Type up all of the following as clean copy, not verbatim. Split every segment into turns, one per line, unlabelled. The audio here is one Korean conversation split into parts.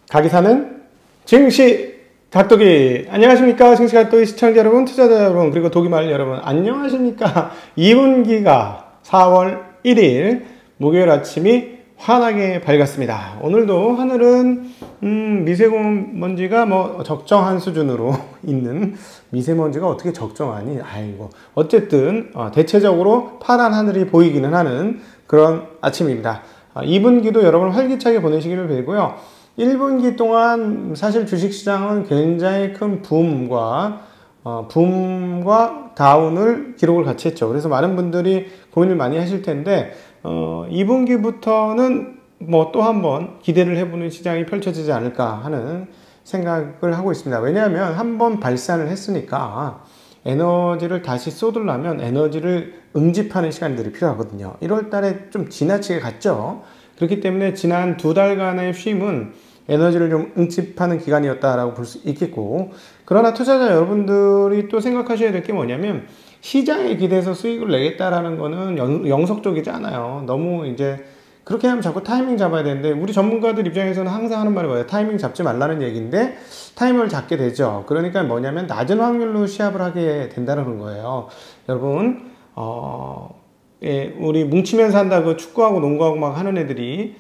각이 사는 증시 각도기. 안녕하십니까 증시 각도기 시청자 여러분, 투자자 여러분, 그리고 도기말 여러분, 안녕하십니까. 2분기가 4월 1일 목요일 아침이 환하게 밝았습니다. 오늘도 하늘은 미세먼지가 뭐 적정한 수준으로 있는, 미세먼지가 어떻게 적정하니? 아이고, 어쨌든 대체적으로 파란 하늘이 보이기는 하는 그런 아침입니다. 2분기도 여러분 활기차게 보내시기를 빌고요. 1분기 동안 사실 주식시장은 굉장히 큰 붐과 다운을 기록을 같이 했죠. 그래서 많은 분들이 고민을 많이 하실 텐데 2분기부터는 뭐 또 한번 기대를 해보는 시장이 펼쳐지지 않을까 하는 생각을 하고 있습니다. 왜냐하면 한번 발산을 했으니까 에너지를 다시 쏟으려면 에너지를 응집하는 시간들이 필요하거든요. 1월 달에 좀 지나치게 갔죠. 그렇기 때문에 지난 2달간의 쉼은 에너지를 좀 응집하는 기간이었다라고 볼 수 있겠고, 그러나 투자자 여러분들이 또 생각하셔야 될 게 뭐냐면, 시장에 기대서 수익을 내겠다라는 거는 영속적이지 않아요. 너무 이제 그렇게 하면 자꾸 타이밍 잡아야 되는데, 우리 전문가들 입장에서는 항상 하는 말이 뭐예요? 타이밍 잡지 말라는 얘기인데 타이밍을 잡게 되죠. 그러니까 뭐냐면 낮은 확률로 시합을 하게 된다는 거예요. 여러분, 우리 뭉치면서 한다고 축구하고 농구하고 막 하는 애들이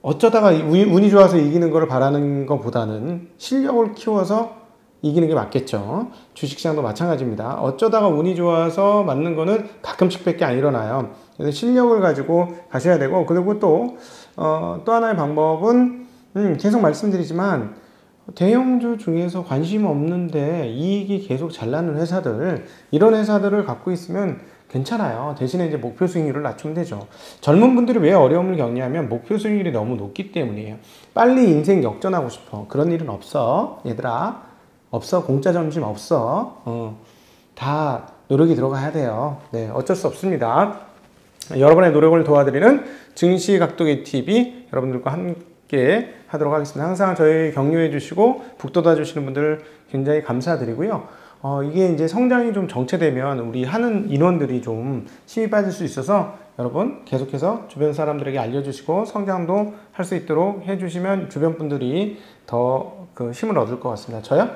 어쩌다가 운이 좋아서 이기는 걸 바라는 것보다는 실력을 키워서 이기는 게 맞겠죠. 주식시장도 마찬가지입니다. 어쩌다가 운이 좋아서 맞는 거는 가끔씩 밖에 안 일어나요. 그래서 실력을 가지고 가셔야 되고, 그리고 또 하나의 방법은 계속 말씀드리지만, 대형주 중에서 관심 없는데 이익이 계속 잘 나는 회사들, 이런 회사들을 갖고 있으면 괜찮아요. 대신에 이제 목표 수익률을 낮추면 되죠. 젊은 분들이 왜 어려움을 겪냐면 목표 수익률이 너무 높기 때문이에요. 빨리 인생 역전하고 싶어. 그런 일은 없어. 얘들아. 없어. 공짜 점심 없어. 다 노력이 들어가야 돼요. 네, 어쩔 수 없습니다. 여러분의 노력을 도와드리는 증시 각도기 TV 여러분들과 함께 하도록 하겠습니다. 항상 저희 격려해 주시고 북돋아 주시는 분들 굉장히 감사드리고요. 이게 이제 성장이 좀 정체되면 우리 하는 인원들이 좀 힘이 빠질 수 있어서 여러분 계속해서 주변 사람들에게 알려주시고 성장도 할 수 있도록 해주시면 주변 분들이 더 그 힘을 얻을 것 같습니다. 저요?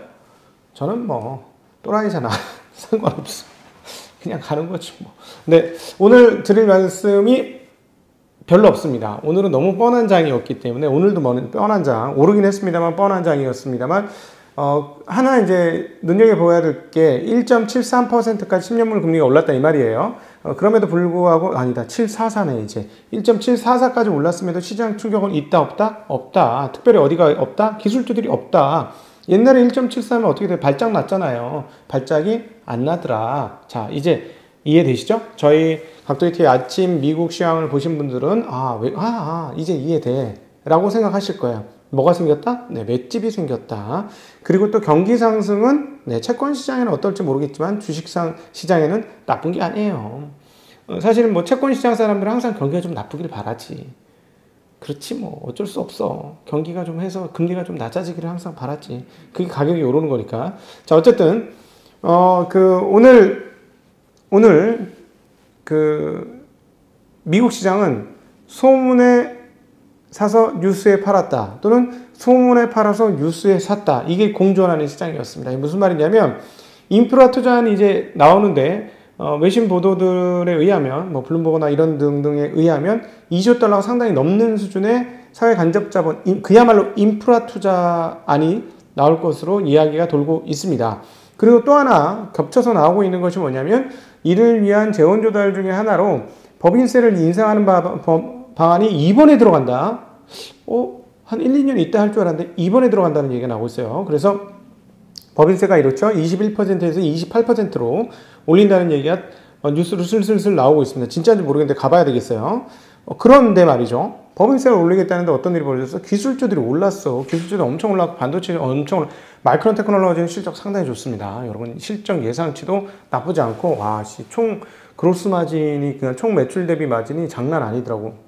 저는 뭐 또라이잖아. 상관없어. 그냥 가는 거지 뭐. 네, 오늘 드릴 말씀이 별로 없습니다. 오늘은 너무 뻔한 장이었기 때문에, 오늘도 뻔한 장, 오르긴 했습니다만 뻔한 장이었습니다만, 하나 이제 눈여겨보아야 될 게 1.73%까지 10년물 금리가 올랐다 이 말이에요. 그럼에도 불구하고, 아니다, 744네 이제. 1.744까지 올랐음에도 시장 충격은 있다 없다? 없다. 특별히 어디가 없다? 기술주들이 없다. 옛날에 1.74면 어떻게 돼? 발작 났잖아요. 발작이 안 나더라. 자, 이제 이해되시죠? 저희 각도이티 아침 미국 시황을 보신 분들은 이제 이해돼 라고 생각하실 거예요. 뭐가 생겼다? 네, 맷집이 생겼다. 그리고 또 경기 상승은 채권 시장에는 어떨지 모르겠지만 주식 시장에는 나쁜 게 아니에요. 사실은 뭐 채권 시장 사람들은 항상 경기가 좀 나쁘길 바라지. 그렇지 뭐 어쩔 수 없어. 경기가 좀 해서 금리가 좀 낮아지기를 항상 바라지. 그게 가격이 오르는 거니까. 자, 어쨌든 오늘 미국 시장은 소문에 사서 뉴스에 팔았다, 또는 소문에 팔아서 뉴스에 샀다, 이게 공존하는 시장이었습니다. 무슨 말이냐면, 인프라 투자안이 이제 나오는데 외신 보도들에 의하면, 뭐 블룸버그나 이런 등등에 의하면 2조 달러가 상당히 넘는 수준의 사회 간접 자본, 그야말로 인프라 투자안이 나올 것으로 이야기가 돌고 있습니다. 그리고 또 하나 겹쳐서 나오고 있는 것이 뭐냐면, 이를 위한 재원 조달 중에 하나로 법인세를 인상하는 방안이 이번에 들어간다. 한 1, 2년 있다 할 줄 알았는데 이번에 들어간다는 얘기가 나오고 있어요. 그래서 법인세가 이렇죠. 21%에서 28%로 올린다는 얘기가 뉴스로 슬슬 나오고 있습니다. 진짜인지 모르겠는데 가봐야 되겠어요. 그런데 말이죠. 법인세를 올리겠다는데 어떤 일이 벌어졌어? 기술주들이 올랐어. 기술주들이 엄청 올랐고, 반도체 엄청 올랐고, 마이크론 테크놀로지는 실적 상당히 좋습니다. 여러분, 실적 예상치도 나쁘지 않고, 총 그로스 마진이, 그냥 총 매출 대비 마진이 장난 아니더라고.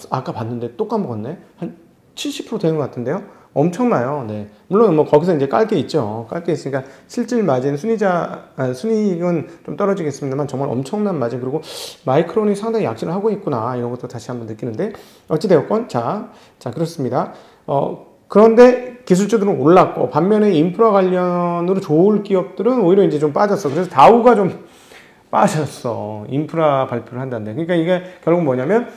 아까 봤는데 또 까먹었네. 한 70% 되는 것 같은데요. 엄청나요. 네. 물론 뭐 거기서 이제 깔 게 있죠. 깔 게 있으니까 실질 마진 순이익은 좀 떨어지겠습니다만 정말 엄청난 마진, 그리고 마이크론이 상당히 약진을 하고 있구나, 이런 것도 다시 한번 느끼는데, 어찌되었건 자 그렇습니다. 그런데 기술주들은 올랐고, 반면에 인프라 관련으로 좋을 기업들은 오히려 이제 좀 빠졌어. 그래서 다우가 좀 빠졌어. 인프라 발표를 한다는데. 그러니까 이게 결국 뭐냐면,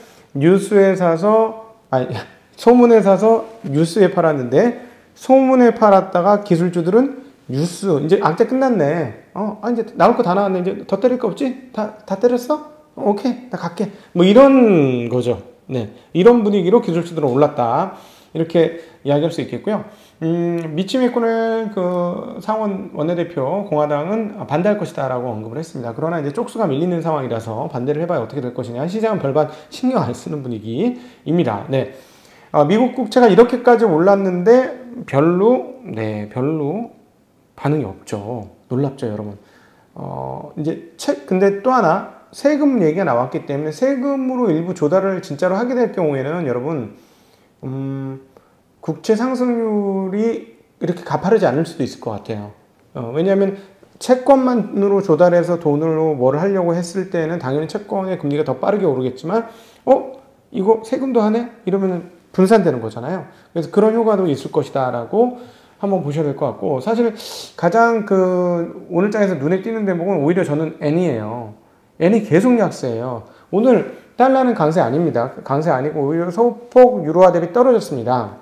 소문에 사서 뉴스에 팔았는데, 소문에 팔았다가 기술주들은 뉴스, 이제 악재 끝났네. 이제 나올 거 다 나왔네. 이제 더 때릴 거 없지? 다 때렸어? 오케이. 나 갈게. 뭐 이런 거죠. 네. 이런 분위기로 기술주들은 올랐다, 이렇게 이야기할 수 있겠고요. 미치 메코넬 그 상원 원내대표 공화당은 반대할 것이다 라고 언급을 했습니다. 그러나 이제 쪽수가 밀리는 상황이라서 반대를 해봐야 어떻게 될 것이냐. 시장은 별반 신경 안 쓰는 분위기입니다. 네. 미국 국채가 이렇게까지 올랐는데 별로 반응이 없죠. 놀랍죠, 여러분. 이제 근데 또 하나 세금 얘기가 나왔기 때문에 세금으로 일부 조달을 진짜로 하게 될 경우에는 여러분, 국채 상승률이 이렇게 가파르지 않을 수도 있을 것 같아요. 왜냐하면 채권만으로 조달해서 돈으로 뭘 하려고 했을 때는 당연히 채권의 금리가 더 빠르게 오르겠지만, 이거 세금도 하네? 이러면은 분산되는 거잖아요. 그래서 그런 효과도 있을 것이다 라고 한번 보셔야 될 것 같고, 사실 가장 오늘 장에서 눈에 띄는 대목은 오히려 저는 엔이에요. 엔이 계속 약세예요. 오늘 달러는 강세 아닙니다. 강세 아니고 오히려 소폭 유로화 대비 떨어졌습니다.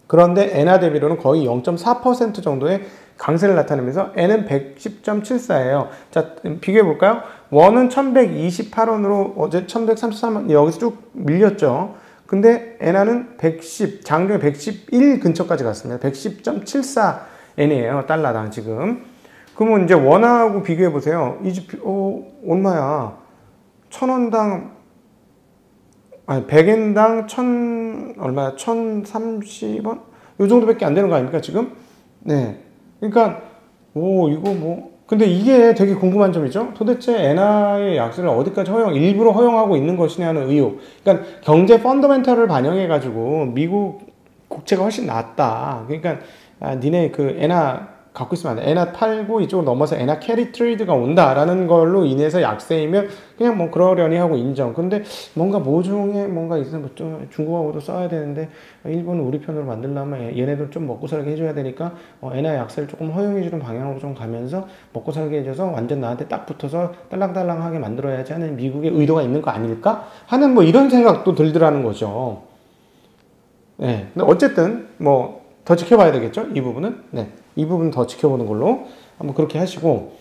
그런데 엔화 대비로는 거의 0.4% 정도의 강세를 나타내면서 N은 110.74예요. 자, 비교해 볼까요? 원은 1128원으로 어제 1133원, 여기서 쭉 밀렸죠. 근데 엔화는 110, 장중에 111 근처까지 갔습니다. 110.74엔이에요. 달러당 지금. 그러면 이제 원화하고 비교해 보세요. 얼마야? 1,000원당, 100엔당 얼마야? 1,030원? 요 정도밖에 안 되는 거 아닙니까, 지금? 네. 그러니까, 근데 이게 되게 궁금한 점이죠. 도대체 엔화의 약세를 어디까지 일부러 허용하고 있는 것이냐는 의혹. 그러니까 경제 펀더멘털을 반영해가지고 미국 국채가 훨씬 낫다. 그러니까, 니네 엔화 갖고 있으면 안 돼. 엔화 팔고 이쪽으로 넘어서 엔화 캐리 트레이드가 온다라는 걸로 인해서 약세이면 그냥 뭐 그러려니 하고 인정. 근데 뭔가 모종에 뭔가 있으면 중국하고도 써야 되는데 일본은 우리 편으로 만들려면 얘네들 좀 먹고 살게 해줘야 되니까 엔화 약세를 조금 허용해주는 방향으로 좀 가면서 먹고 살게 해줘서 완전 나한테 딱 붙어서 딸랑딸랑하게 만들어야지 하는 미국의 의도가 있는 거 아닐까 하는 뭐 이런 생각도 들더라는 거죠. 네. 근데 어쨌든 더 지켜봐야 되겠죠? 이 부분은. 네. 이 부분 더 지켜보는 걸로 한번 그렇게 하시고,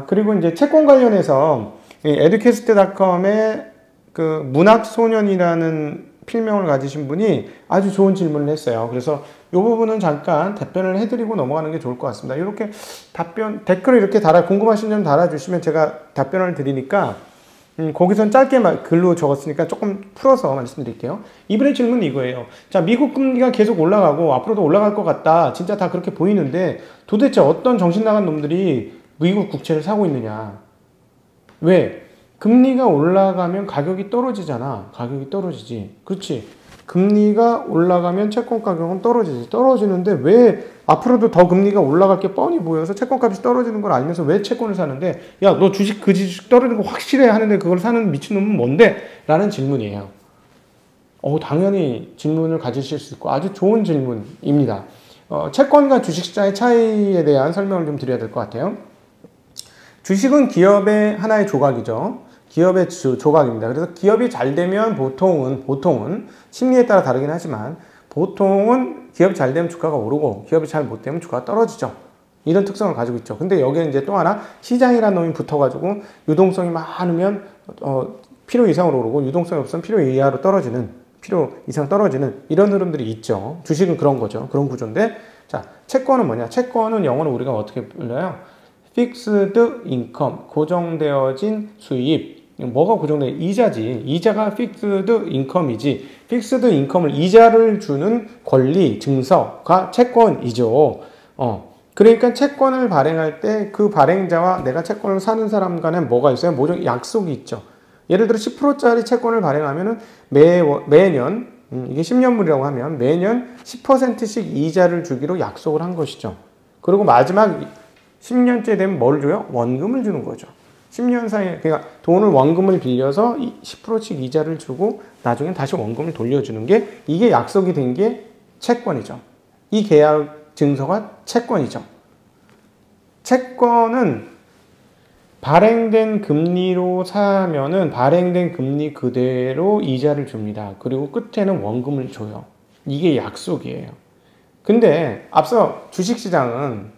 그리고 이제 채권 관련해서 educast.com의 문학소년이라는 필명을 가지신 분이 아주 좋은 질문을 했어요. 그래서 이 부분은 잠깐 답변을 해드리고 넘어가는 게 좋을 것 같습니다. 이렇게 댓글을 이렇게 궁금하신 점 달아주시면 제가 답변을 드리니까, 거기선 짧게 글로 적었으니까 조금 풀어서 말씀드릴게요. 이번에 질문은 이거예요. 자, 미국 금리가 계속 올라가고 앞으로도 올라갈 것 같다. 진짜 다 그렇게 보이는데 도대체 어떤 정신 나간 놈들이 미국 국채를 사고 있느냐. 왜? 금리가 올라가면 가격이 떨어지잖아. 가격이 떨어지지. 그렇지. 금리가 올라가면 채권 가격은 떨어지지. 떨어지는데 왜 앞으로도 더 금리가 올라갈 게 뻔히 보여서 채권값이 떨어지는 걸 알면서 왜 채권을 사는데, 야, 너 주식 떨어지는 거 확실해 하는데 그걸 사는 미친놈은 뭔데? 라는 질문이에요. 당연히 질문을 가지실 수 있고 아주 좋은 질문입니다. 채권과 주식시장의 차이에 대한 설명을 좀 드려야 될 것 같아요. 주식은 기업의 하나의 조각이죠. 기업의 조각입니다. 그래서 기업이 잘 되면 보통은 심리에 따라 다르긴 하지만 보통은 기업이 잘 되면 주가가 오르고 기업이 잘 못 되면 주가가 떨어지죠. 이런 특성을 가지고 있죠. 근데 여기에 이제 또 하나 시장이라는 놈이 붙어가지고 유동성이 많으면 필요 이상으로 오르고 유동성이 없으면 필요 이상 떨어지는 이런 흐름들이 있죠. 주식은 그런 거죠. 그런 구조인데, 자, 채권은 뭐냐? 채권은 영어로 우리가 어떻게 불러요? Fixed Income, 고정되어진 수입. 뭐가 고정돼? 이자지. 이자가 Fixed Income이지. Fixed Income을 이자를 주는 권리, 증서가 채권이죠. 그러니까 채권을 발행할 때 그 발행자와 내가 채권을 사는 사람 간에 뭐가 있어요? 모종 약속이 있죠. 예를 들어 10%짜리 채권을 발행하면은 매년 이게 10년물이라고 하면 매년 10%씩 이자를 주기로 약속을 한 것이죠. 그리고 마지막 10년째 되면 뭘 줘요? 원금을 주는 거죠. 10년 사이에, 그러니까 돈을 원금을 빌려서 10%씩 이자를 주고 나중엔 다시 원금을 돌려주는 게, 이게 약속이 된 게 채권이죠. 이 계약 증서가 채권이죠. 채권은 발행된 금리로 사면은 발행된 금리 그대로 이자를 줍니다. 그리고 끝에는 원금을 줘요. 이게 약속이에요. 근데 앞서 주식시장은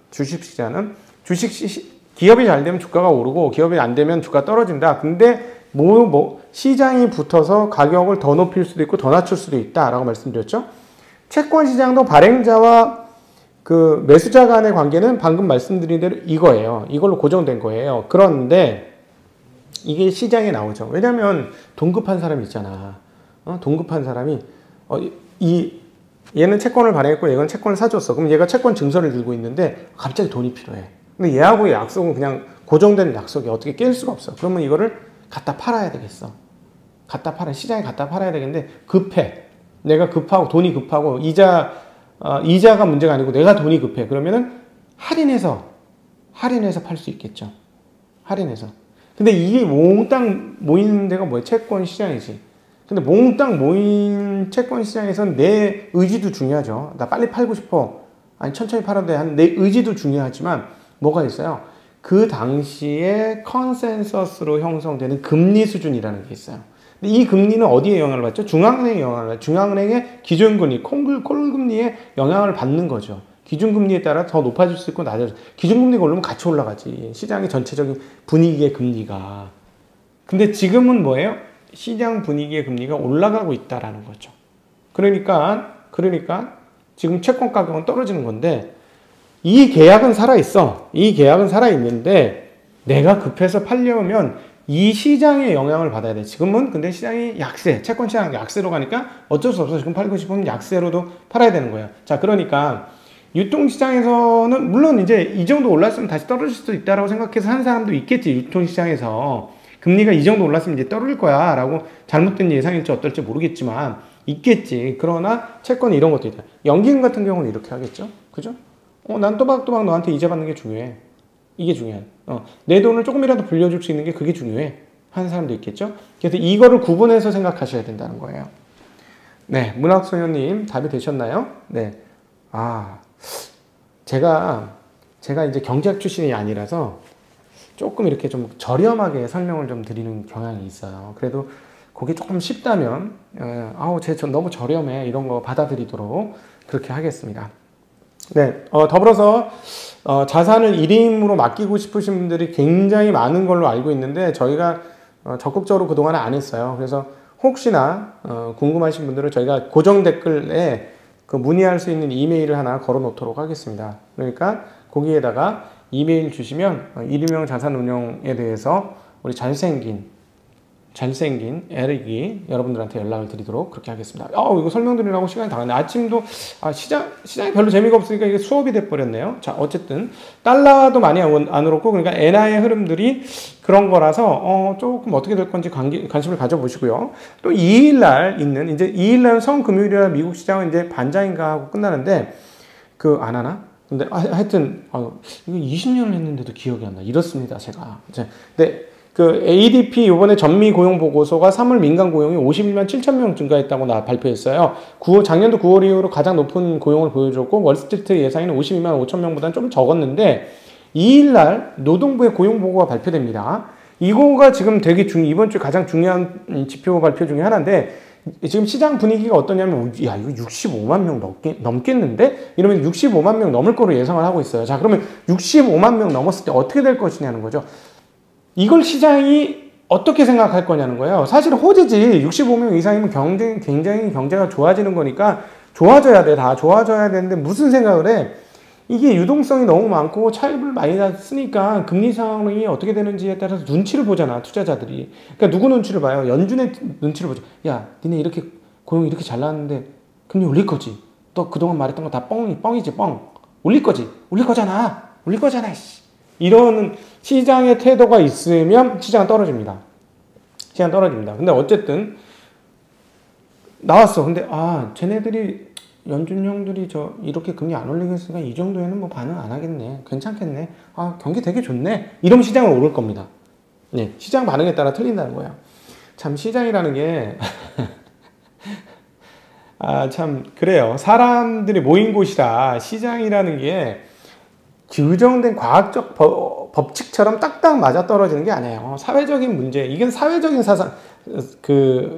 기업이 잘 되면 주가가 오르고 기업이 안 되면 주가가 떨어진다. 근데 시장이 붙어서 가격을 더 높일 수도 있고 더 낮출 수도 있다라고 말씀드렸죠. 채권 시장도 발행자와 그 매수자 간의 관계는 방금 말씀드린 대로 이거예요. 이걸로 고정된 거예요. 그런데 이게 시장에 나오죠. 왜냐하면 돈 급한 사람이 있잖아. 돈 급한 사람이 얘는 채권을 발행했고 얘는 채권을 사줬어. 그럼 얘가 채권 증서를 들고 있는데 갑자기 돈이 필요해. 근데 얘하고의 약속은 그냥 고정된 약속이 어떻게 깰 수가 없어. 그러면 이거를 갖다 팔아야 되겠어. 시장에 갖다 팔아야 되겠는데 급해. 내가 급하고 돈이 급하고 이자가 문제가 아니고 내가 돈이 급해. 그러면은 할인해서 팔 수 있겠죠. 할인해서. 근데 이게 몽땅 모이는 데가 뭐야? 채권 시장이지. 근데 몽땅 모인 채권 시장에서는 내 의지도 중요하죠. 나 빨리 팔고 싶어. 아니 천천히 팔아도 돼. 하는 내 의지도 중요하지만 뭐가 있어요? 그 당시에 컨센서스로 형성되는 금리 수준이라는 게 있어요. 근데 이 금리는 어디에 영향을 받죠? 중앙은행에 영향을 받죠. 중앙은행의 기준금리, 콜금리에 영향을 받는 거죠. 기준금리에 따라 더 높아질 수 있고 낮아질 수 있고. 기준금리가 오르면 같이 올라가지. 시장의 전체적인 분위기의 금리가. 근데 지금은 뭐예요? 시장 분위기의 금리가 올라가고 있다라는 거죠. 그러니까 지금 채권 가격은 떨어지는 건데 이 계약은 살아있어. 이 계약은 살아있는데 내가 급해서 팔려면 이 시장의 영향을 받아야 돼. 지금은 근데 시장이 약세, 채권 시장 약세로 가니까 어쩔 수 없어. 지금 팔고 싶으면 약세로도 팔아야 되는 거예요. 자, 그러니까 유통시장에서는 물론 이제 이 정도 올랐으면 다시 떨어질 수도 있다라고 생각해서 하는 사람도 있겠지. 유통시장에서 금리가 이 정도 올랐으면 이제 떨어질 거야 라고 잘못된 예상일지 어떨지 모르겠지만 있겠지. 그러나 채권 이런 것도 있다. 연기금 같은 경우는 이렇게 하겠죠. 그죠? 난 또박또박 너한테 이자 받는 게 중요해. 이게 중요해. 내 돈을 조금이라도 불려줄 수 있는 게 그게 중요해. 하는 사람도 있겠죠. 그래서 이거를 구분해서 생각하셔야 된다는 거예요. 네, 문학소녀님 답이 되셨나요? 네. 제가 이제 경제학 출신이 아니라서 조금 이렇게 좀 저렴하게 설명을 좀 드리는 경향이 있어요. 그래도 그게 조금 쉽다면, 쟤 너무 저렴해. 이런 거 받아들이도록 그렇게 하겠습니다. 네, 더불어서 자산을 1인으로 맡기고 싶으신 분들이 굉장히 많은 걸로 알고 있는데 저희가 적극적으로 그동안에 안 했어요. 그래서 혹시나 궁금하신 분들은 저희가 고정 댓글에 그 문의할 수 있는 이메일을 하나 걸어 놓도록 하겠습니다. 그러니까 거기에다가 이메일 주시면 일명 자산운용에 대해서 우리 잘생긴 에릭이 여러분들한테 연락을 드리도록 그렇게 하겠습니다. 이거 설명드리려고 시간이 다 갔네. 아침도 시장이 별로 재미가 없으니까 이게 수업이 돼버렸네요. 자, 어쨌든 달러도 많이 안 오르고 그러니까 엔화의 흐름들이 그런 거라서 조금 어떻게 될 건지 관심을 가져보시고요. 또 2일날 있는 이제 2일날은 성금요일이라 미국 시장은 이제 반장인가 하고 끝나는데 안 하나? 근데 하여튼 이거 20년을 했는데도 기억이 안 나. 이렇습니다, 제가. 근데 그 ADP 이번에 전미 고용 보고서가 3월 민간 고용이 51만 7천 명 증가했다고 발표했어요. 작년도 9월 이후로 가장 높은 고용을 보여줬고 월스트리트 예상에는 52만 5천 명보다는 좀 적었는데 2일날 노동부의 고용 보고가 발표됩니다. 이거가 지금 되게 이번 주 가장 중요한 지표 발표 중에 하나인데 지금 시장 분위기가 어떠냐면 이거 65만 명 넘겠는데? 이러면 65만 명 넘을 거로 예상을 하고 있어요. 자, 그러면 65만 명 넘었을 때 어떻게 될 것이냐는 거죠. 이걸 시장이 어떻게 생각할 거냐는 거예요. 사실 호재지. 65명 이상이면 굉장히 경제가 좋아지는 거니까 좋아져야 돼. 다 좋아져야 되는데 무슨 생각을 해? 이게 유동성이 너무 많고 차입을 많이 났으니까 금리 상황이 어떻게 되는지에 따라서 눈치를 보잖아, 투자자들이. 그러니까 누구 눈치를 봐요? 연준의 눈치를 보죠. 야, 니네 이렇게 고용 이렇게 잘 나왔는데 금리 올릴 거지. 너 그동안 말했던 거 다 뻥이지, 뻥. 올릴 거지. 올릴 거잖아. 씨. 이런 시장의 태도가 있으면 시장은 떨어집니다. 근데 어쨌든 나왔어. 근데 쟤네들이 연준 형들이 이렇게 금리 안 올리겠으니까 이 정도에는 뭐 반응 안 하겠네. 괜찮겠네. 경기 되게 좋네. 이러면 시장은 오를 겁니다. 네, 시장 반응에 따라 틀린다는 거예요. 참 시장이라는 게 참 그래요. 사람들이 모인 곳이라 시장이라는 게 규정된 과학적 법칙처럼 딱딱 맞아 떨어지는 게 아니에요. 사회적인 문제, 이건 사회적인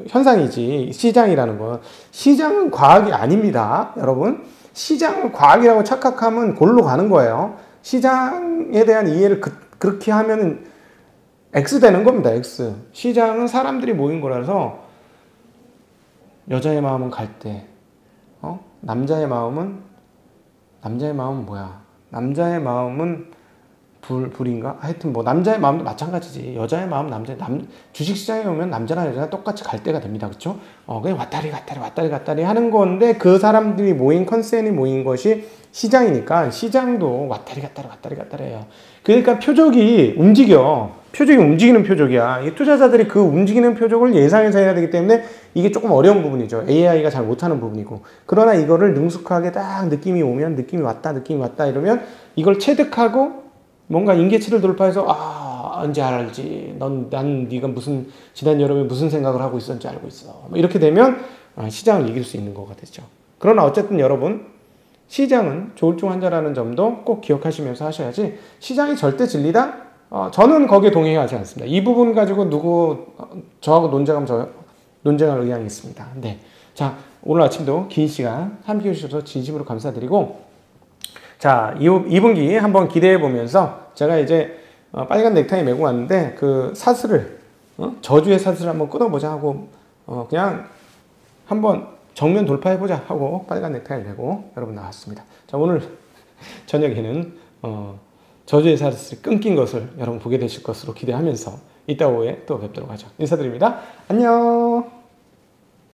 현상이지. 시장이라는 건 시장은 과학이 아닙니다, 여러분. 시장을 과학이라고 착각하면 골로 가는 거예요. 시장에 대한 이해를 그렇게 하면은 X 되는 겁니다. X. 시장은 사람들이 모인 거라서 여자의 마음은 갈대. 남자의 마음은 뭐야? 남자의 마음은 불인가? 하여튼 뭐 남자의 마음도 마찬가지지. 여자의 마음, 주식시장에 오면 남자나 여자나 똑같이 갈대가 됩니다. 그렇죠? 그냥 왔다리 하는 건데 그 사람들이 모인 컨센이 모인 것이 시장이니까 시장도 왔다리 갔다리 해요. 그러니까 표적이 움직이는 표적이야. 이 투자자들이 그 움직이는 표적을 예상해서 해야 되기 때문에 이게 조금 어려운 부분이죠. AI가 잘 못하는 부분이고. 그러나 이거를 능숙하게 딱 느낌이 오면 느낌이 왔다 이러면 이걸 체득하고 뭔가 임계치를 돌파해서 이제 알지. 난 네가 지난 여름에 무슨 생각을 하고 있었는지 알고 있어. 이렇게 되면 시장을 이길 수 있는 거가 되죠. 그러나 어쨌든 여러분, 시장은 조울증 환자라는 점도 꼭 기억하시면서 하셔야지. 시장이 절대 진리다? 저는 거기에 동의하지 않습니다. 이 부분 가지고 저하고 논쟁할 의향이 있습니다. 네. 자, 오늘 아침도 긴 시간 함께 해주셔서 진심으로 감사드리고, 자, 2분기 한번 기대해 보면서 제가 이제 빨간 넥타이 메고 왔는데 그 사슬을, 저주의 사슬을 한번 끊어보자 하고, 그냥 한번 정면 돌파해보자 하고 빨간 넥타이를 메고 여러분 나왔습니다. 자, 오늘 저녁에는 저주의 사슬이 끊긴 것을 여러분 보게 되실 것으로 기대하면서 이따 오후에 또 뵙도록 하죠. 인사드립니다. 안녕.